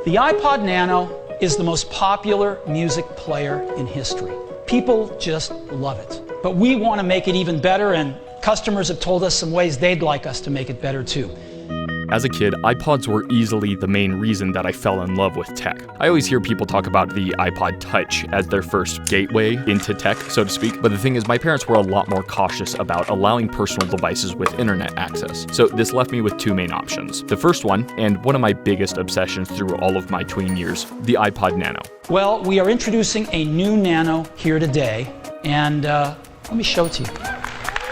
The iPod Nano is the most popular music player in history. People just love it. But we want to make it even better, and customers have told us some ways they'd like us to make it better too. As a kid, iPods were easily the main reason that I fell in love with tech. I always hear people talk about the iPod Touch as their first gateway into tech, so to speak, but the thing is, my parents were a lot more cautious about allowing personal devices with internet access. So this left me with two main options. The first one, and one of my biggest obsessions through all of my tween years, the iPod Nano. Well, we are introducing a new Nano here today, and let me show it to you.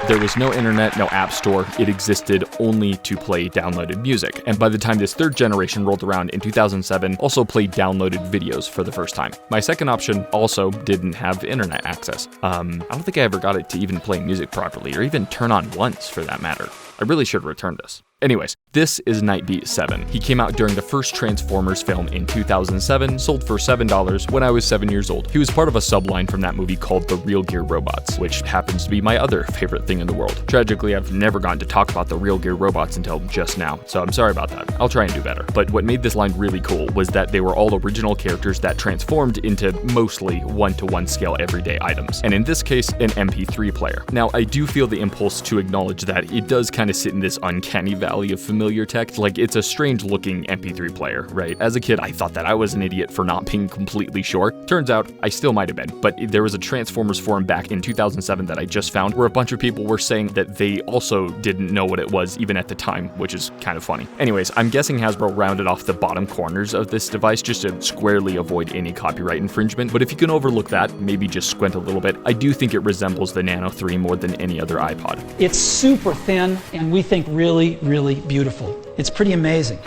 There was no internet, no app store. It existed only to play downloaded music. And by the time this third generation rolled around in 2007, also played downloaded videos for the first time. My second option also didn't have internet access. I don't think I ever got it to even play music properly, or even turn on once for that matter. I really should return this. Anyways, this is Nightbeat 7. He came out during the first Transformers film in 2007, sold for $7 when I was 7 years old. He was part of a subline from that movie called The Real Gear Robots, which happens to be my other favorite thing in the world. Tragically, I've never gotten to talk about the Real Gear Robots until just now, so I'm sorry about that. I'll try and do better. But what made this line really cool was that they were all original characters that transformed into mostly one-to-one scale everyday items, and in this case, an MP3 player. Now, I do feel the impulse to acknowledge that it does kind of sit in this uncanny valley of familiar tech. Like, it's a strange looking MP3 player, right? As a kid, I thought that I was an idiot for not being completely sure. Turns out, I still might have been. But there was a Transformers forum back in 2007 that I just found where a bunch of people were saying that they also didn't know what it was even at the time, which is kind of funny. Anyways, I'm guessing Hasbro rounded off the bottom corners of this device just to squarely avoid any copyright infringement, but if you can overlook that, maybe just squint a little bit, I do think it resembles the Nano 3 more than any other iPod. It's super thin, and we think really, really beautiful. It's pretty amazing.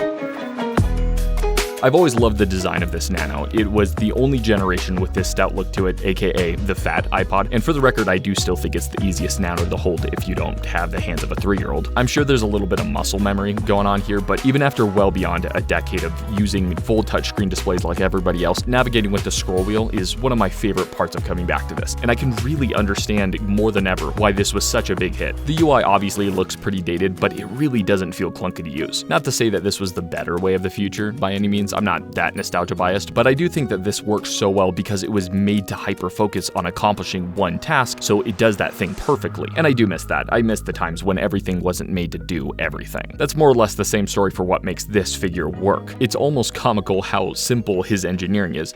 I've always loved the design of this Nano. It was the only generation with this stout look to it, aka the fat iPod, and for the record, I do still think it's the easiest Nano to hold if you don't have the hands of a 3-year-old. I'm sure there's a little bit of muscle memory going on here, but even after well beyond a decade of using full touchscreen displays like everybody else, navigating with the scroll wheel is one of my favorite parts of coming back to this, and I can really understand more than ever why this was such a big hit. The UI obviously looks pretty dated, but it really doesn't feel clunky to use. Not to say that this was the better way of the future by any means, I'm not that nostalgia biased, but I do think that this works so well because it was made to hyper-focus on accomplishing one task, so it does that thing perfectly. And I do miss that. I miss the times when everything wasn't made to do everything. That's more or less the same story for what makes this figure work. It's almost comical how simple his engineering is.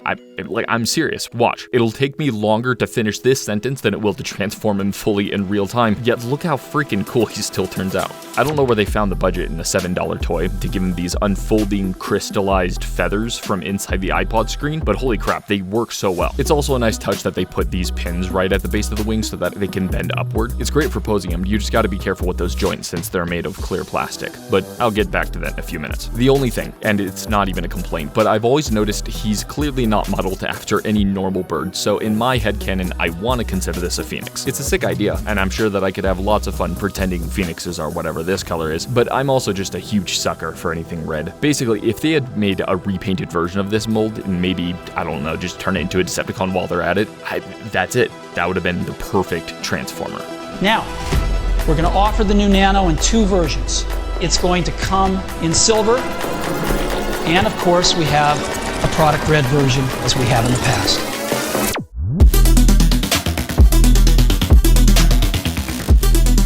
I'm serious. Watch. It'll take me longer to finish this sentence than it will to transform him fully in real time, yet look how freaking cool he still turns out. I don't know where they found the budget in a $7 toy to give him these unfolding crystallized feathers from inside the iPod screen, but holy crap, they work so well. It's also a nice touch that they put these pins right at the base of the wing so that they can bend upward. It's great for posing them, you just gotta be careful with those joints since they're made of clear plastic, but I'll get back to that in a few minutes. The only thing, and it's not even a complaint, but I've always noticed he's clearly not modeled after any normal bird, so in my headcanon, I want to consider this a phoenix. It's a sick idea, and I'm sure that I could have lots of fun pretending phoenixes are whatever this color is, but I'm also just a huge sucker for anything red. Basically, if they had made a repainted version of this mold and maybe, I don't know, just turn it into a Decepticon while they're at it, that's it. That would have been the perfect Transformer. Now, we're going to offer the new Nano in two versions. It's going to come in silver, and of course we have a product red version as we have in the past.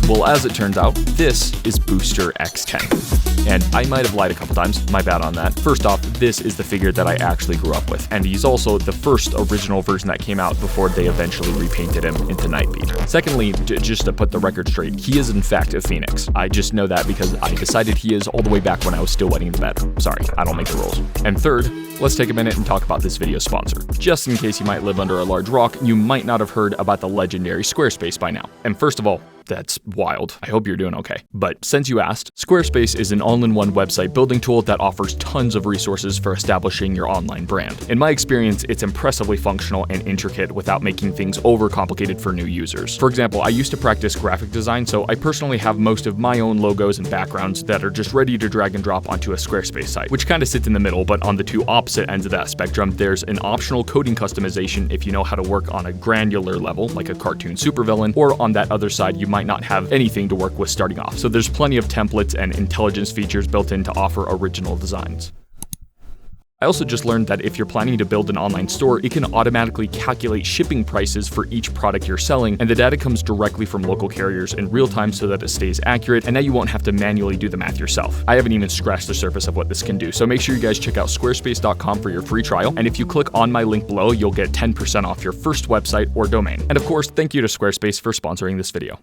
Well, as it turns out, this is Booster X10. And I might have lied a couple times, my bad on that. First off, this is the figure that I actually grew up with, and he's also the first original version that came out before they eventually repainted him into Nightbeat. Secondly, just to put the record straight, he is in fact a phoenix. I just know that because I decided he is all the way back when I was still wetting the bed. Sorry, I don't make the rules. And third, let's take a minute and talk about this video's sponsor. Just in case you might live under a large rock, you might not have heard about the legendary Squarespace by now. And first of all, that's wild. I hope you're doing okay. But since you asked, Squarespace is an all-in-one website building tool that offers tons of resources for establishing your online brand. In my experience, it's impressively functional and intricate without making things overcomplicated for new users. For example, I used to practice graphic design, so I personally have most of my own logos and backgrounds that are just ready to drag and drop onto a Squarespace site, which kind of sits in the middle, but on the two opposite ends of that spectrum, there's an optional coding customization if you know how to work on a granular level, like a cartoon supervillain, or on that other side, you might not have anything to work with starting off. So there's plenty of templates and intelligence features built in to offer original designs. I also just learned that if you're planning to build an online store, it can automatically calculate shipping prices for each product you're selling, and the data comes directly from local carriers in real time so that it stays accurate, and now you won't have to manually do the math yourself. I haven't even scratched the surface of what this can do, so make sure you guys check out squarespace.com for your free trial, and if you click on my link below, you'll get 10% off your first website or domain. And of course, thank you to Squarespace for sponsoring this video.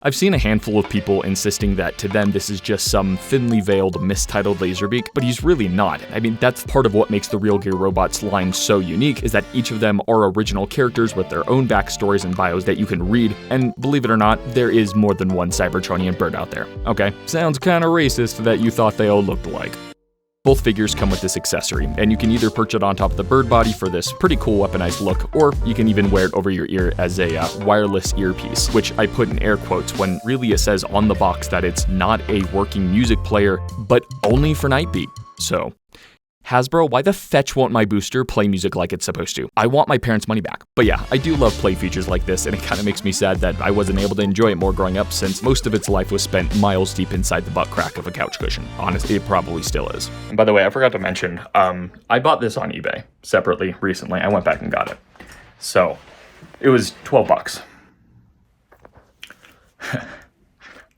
I've seen a handful of people insisting that to them this is just some thinly veiled, mistitled Laserbeak, but he's really not. I mean, that's part of what makes the Real Gear Robots line so unique, is that each of them are original characters with their own backstories and bios that you can read, and believe it or not, there is more than one Cybertronian bird out there. Okay, sounds kinda racist that you thought they all looked alike. Both figures come with this accessory, and you can either perch it on top of the bird body for this pretty cool weaponized look, or you can even wear it over your ear as a wireless earpiece, which I put in air quotes when really it says on the box that it's not a working music player, but only for Nightbeat. So, Hasbro, why the fetch won't my booster play music like it's supposed to? I want my parents' money back. But yeah, I do love play features like this, and it kind of makes me sad that I wasn't able to enjoy it more growing up, since most of its life was spent miles deep inside the butt crack of a couch cushion. Honestly, it probably still is. And by the way, I forgot to mention, I bought this on eBay separately recently. I went back and got it. So, it was 12 bucks.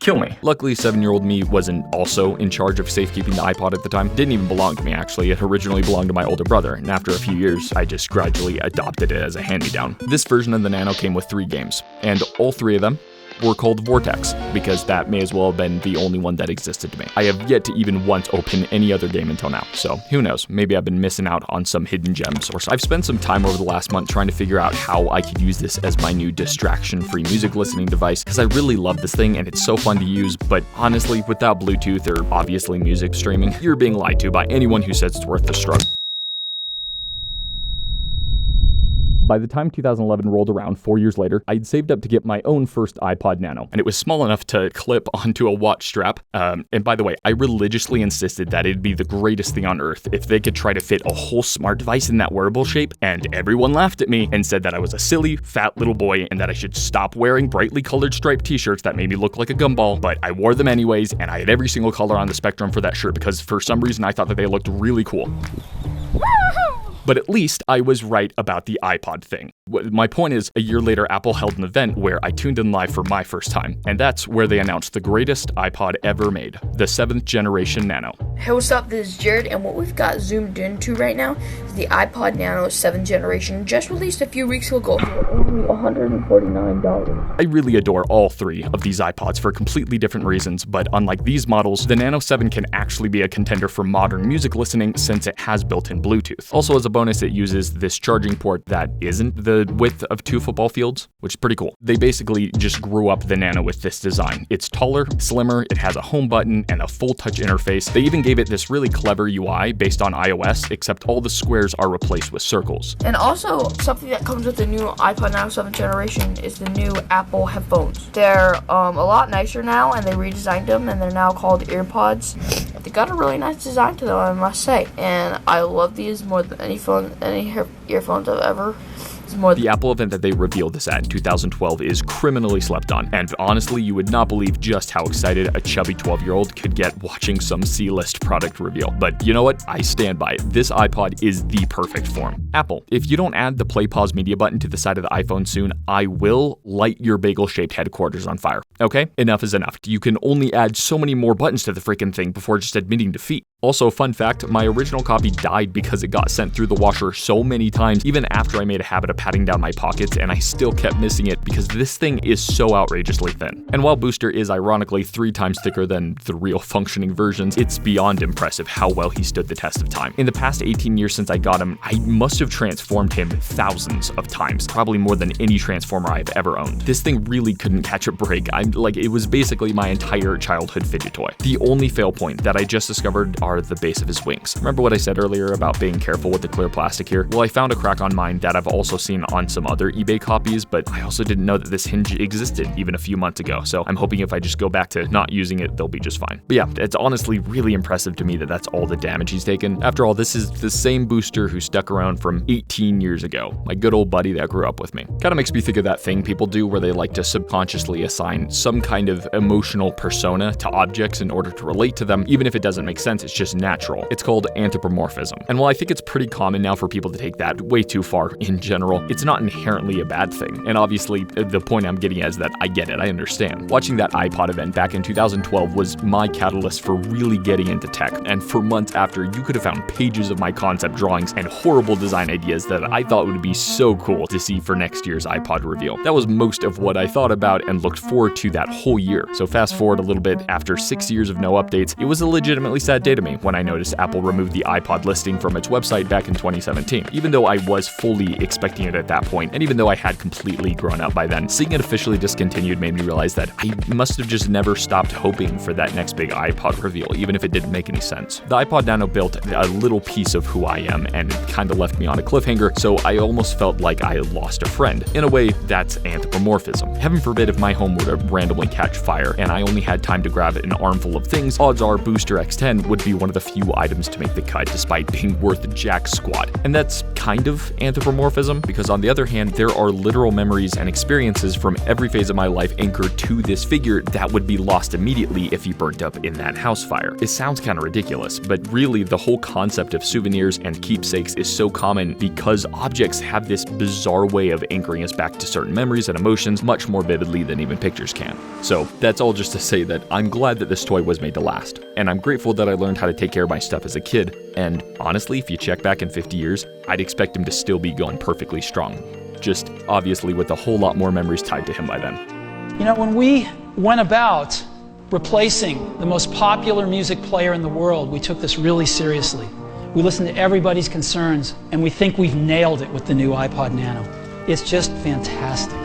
Kill me. Luckily, 7-year-old me wasn't also in charge of safekeeping the iPod at the time. Didn't even belong to me, actually. It originally belonged to my older brother, and after a few years, I just gradually adopted it as a hand-me-down. This version of the Nano came with 3 games, and all 3 of them were called Vortex, because that may as well have been the only one that existed to me. I have yet to even once open any other game until now, so who knows, maybe I've been missing out on some hidden gems. Or I've spent some time over the last month trying to figure out how I could use this as my new distraction-free music listening device, because I really love this thing and it's so fun to use, but honestly, without Bluetooth or obviously music streaming, you're being lied to by anyone who says it's worth the struggle. By the time 2011 rolled around 4 years later, I'd saved up to get my own first iPod Nano, and it was small enough to clip onto a watch strap. And by the way, I religiously insisted that it'd be the greatest thing on earth if they could try to fit a whole smart device in that wearable shape, and everyone laughed at me and said that I was a silly, fat little boy and that I should stop wearing brightly colored striped t-shirts that made me look like a gumball, but I wore them anyways, and I had every single color on the spectrum for that shirt because for some reason I thought that they looked really cool. But at least I was right about the iPod thing. My point is, a year later, Apple held an event where I tuned in live for my first time, and that's where they announced the greatest iPod ever made, the 7th generation Nano. Hey, what's up? This is Jared, and what we've got zoomed into right now is the iPod Nano 7th generation, just released a few weeks ago for only $149. I really adore all 3 of these iPods for completely different reasons, but unlike these models, the Nano 7 can actually be a contender for modern music listening since it has built-in Bluetooth. Also, as a bonus, it uses this charging port that isn't the width of 2 football fields, which is pretty cool. They basically just grew up the Nano with this design. It's taller, slimmer, it has a home button, and a full touch interface. They even gave it this really clever UI based on iOS, except all the squares are replaced with circles. And also, something that comes with the new iPod Nano 7th generation is the new Apple headphones. They're a lot nicer now, and they redesigned them, and they're now called EarPods. They got a really nice design to them, I must say, and I love these more than any earphones I've ever. The Apple event that they revealed this at in 2012 is criminally slept on, and honestly, you would not believe just how excited a chubby 12-year-old could get watching some C-list product reveal. But you know what? I stand by it. This iPod is the perfect form. Apple, if you don't add the play pause media button to the side of the iPhone soon, I will light your bagel-shaped headquarters on fire. Okay? Enough is enough. You can only add so many more buttons to the freaking thing before just admitting defeat. Also, fun fact, my original copy died because it got sent through the washer so many times, even after I made a habit of patting down my pockets, and I still kept missing it because this thing is so outrageously thin. And while Booster is ironically 3 times thicker than the real functioning versions, it's beyond impressive how well he stood the test of time. In the past 18 years since I got him, I must have transformed him thousands of times, probably more than any Transformer I've ever owned. This thing really couldn't catch a break. It was basically my entire childhood fidget toy. The only fail point that I just discovered are the base of his wings. Remember what I said earlier about being careful with the clear plastic here? Well, I found a crack on mine that I've also seen on some other eBay copies, but I also didn't know that this hinge existed even a few months ago, so I'm hoping if I just go back to not using it, they'll be just fine. But yeah, it's honestly really impressive to me that that's all the damage he's taken. After all, this is the same Booster who stuck around from 18 years ago, my good old buddy that grew up with me. Kinda makes me think of that thing people do where they like to subconsciously assign some kind of emotional persona to objects in order to relate to them, even if it doesn't make sense. It's just natural. It's called anthropomorphism. And while I think it's pretty common now for people to take that way too far in general, it's not inherently a bad thing. And obviously, the point I'm getting at is that I get it, I understand. Watching that iPod event back in 2012 was my catalyst for really getting into tech. And for months after, you could have found pages of my concept drawings and horrible design ideas that I thought would be so cool to see for next year's iPod reveal. That was most of what I thought about and looked forward to that whole year. So fast forward a little bit, after 6 years of no updates, it was a legitimately sad day to me when I noticed Apple removed the iPod listing from its website back in 2017. Even though I was fully expecting it at that point, and even though I had completely grown up by then, seeing it officially discontinued made me realize that I must have just never stopped hoping for that next big iPod reveal, even if it didn't make any sense. The iPod Nano built a little piece of who I am and kind of left me on a cliffhanger, so I almost felt like I had lost a friend. In a way, that's anthropomorphism. Heaven forbid if my home were to randomly catch fire and I only had time to grab an armful of things, odds are Booster X10 would be one of the few items to make the cut despite being worth jack squat. And that's kind of anthropomorphism, because on the other hand, there are literal memories and experiences from every phase of my life anchored to this figure that would be lost immediately if he burnt up in that house fire. It sounds kind of ridiculous, but really the whole concept of souvenirs and keepsakes is so common because objects have this bizarre way of anchoring us back to certain memories and emotions much more vividly than even pictures can. So that's all just to say that I'm glad that this toy was made to last, and I'm grateful that I learned how to take care of my stuff as a kid, and honestly, if you check back in 50 years, I'd expect him to still be going perfectly strong. Just obviously with a whole lot more memories tied to him by then. You know, when we went about replacing the most popular music player in the world, we took this really seriously. We listened to everybody's concerns, and we think we've nailed it with the new iPod Nano. It's just fantastic.